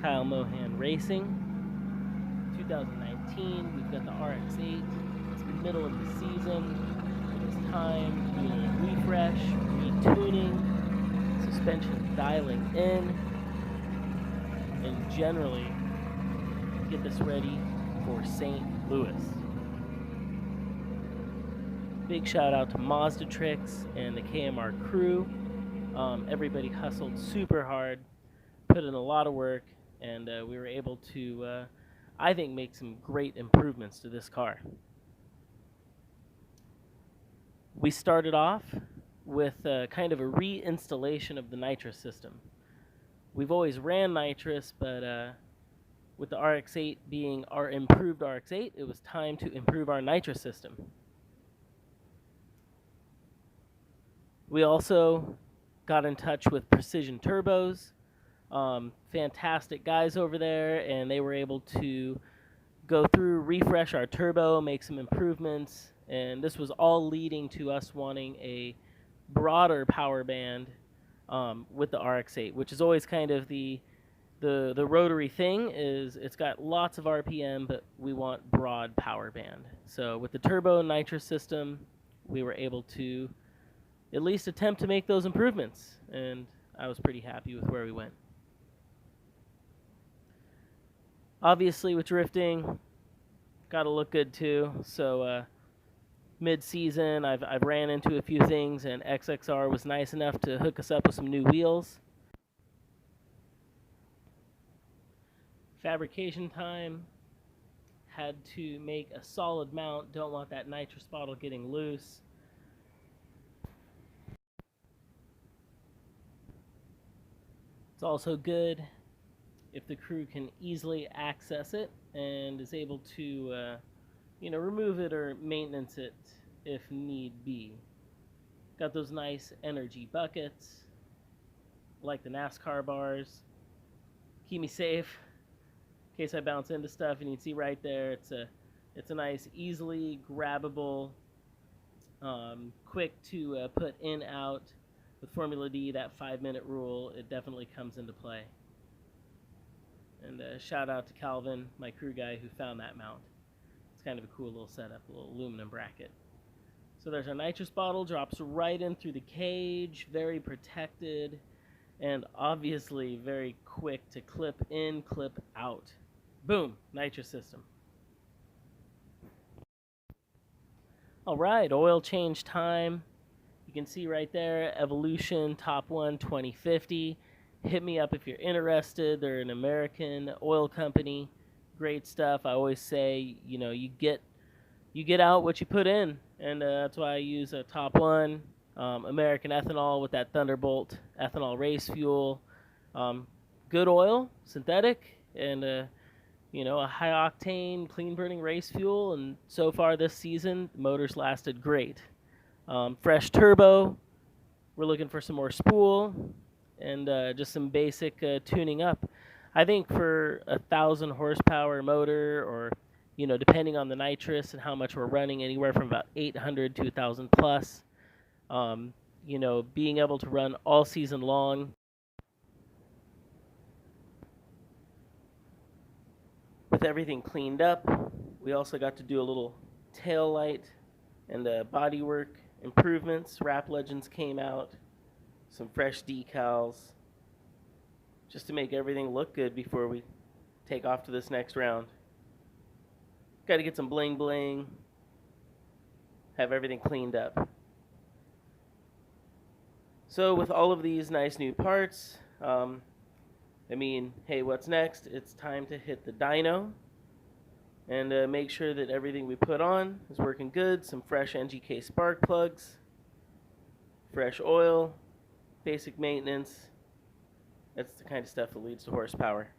Kyle Mohan Racing. 2019, we've got the RX-8. It's the middle of the season. It is time to do a refresh, retuning, suspension dialing in, and generally get this ready for St. Louis. Big shout out to Mazda Tricks and the KMR crew. Everybody hustled super hard, put in a lot of work, and we were able to, I think, make some great improvements to this car. We started off with kind of a reinstallation of the nitrous system. We've always ran nitrous, but with the RX-8 being our improved RX-8, it was time to improve our nitrous system. We also got in touch with Precision Turbos. Fantastic guys over there, and they were able to go through, refresh our turbo, make some improvements, and this was all leading to us wanting a broader power band with the RX-8, which is always kind of the rotary thing. Is it's got lots of RPM, but we want broad power band. So with the turbo and nitrous system, we were able to at least attempt to make those improvements, and I was pretty happy with where we went. Obviously, with drifting, got to look good too. So mid-season, I've ran into a few things, and XXR was nice enough to hook us up with some new wheels. Fabrication time, had to make a solid mount. Don't want that nitrous bottle getting loose. It's also good if the crew can easily access it and is able to, remove it or maintenance it if need be. Got those nice energy buckets, like the NASCAR bars. Keep me safe in case I bounce into stuff, and you can see right there, it's a nice, easily grabbable, quick to put in, out. With Formula D, that 5-minute rule, it definitely comes into play. And shout out to Calvin, my crew guy, who found that mount. It's kind of a cool little setup, a little aluminum bracket. So there's our nitrous bottle, drops right in through the cage, very protected, and obviously very quick to clip in, clip out. Boom, nitrous system. All right, oil change time. You can see right there, Evolution Top 1 2050. Hit me up if you're interested. They're an American oil company. Great stuff. I always say, you get out what you put in, and that's why I use a Top 1 American ethanol with that Thunderbolt ethanol race fuel. Good oil, synthetic, and a high octane, clean burning race fuel. And so far this season, the motor's lasted great. Fresh turbo. We're looking for some more spool and just some basic tuning up. I think for a 1,000 horsepower motor, or depending on the nitrous and how much we're running, anywhere from about 800 to 1,000 plus. Being able to run all season long. With everything cleaned up, we also got to do a little tail light and bodywork improvements. Rap Legends came out, some fresh decals, just to make everything look good before we take off to this next round. Got to get some bling bling, have everything cleaned up. So with all of these nice new parts, hey, what's next? It's time to hit the dyno and make sure that everything we put on is working good. Some fresh NGK spark plugs, fresh oil, basic maintenance. That's the kind of stuff that leads to horsepower.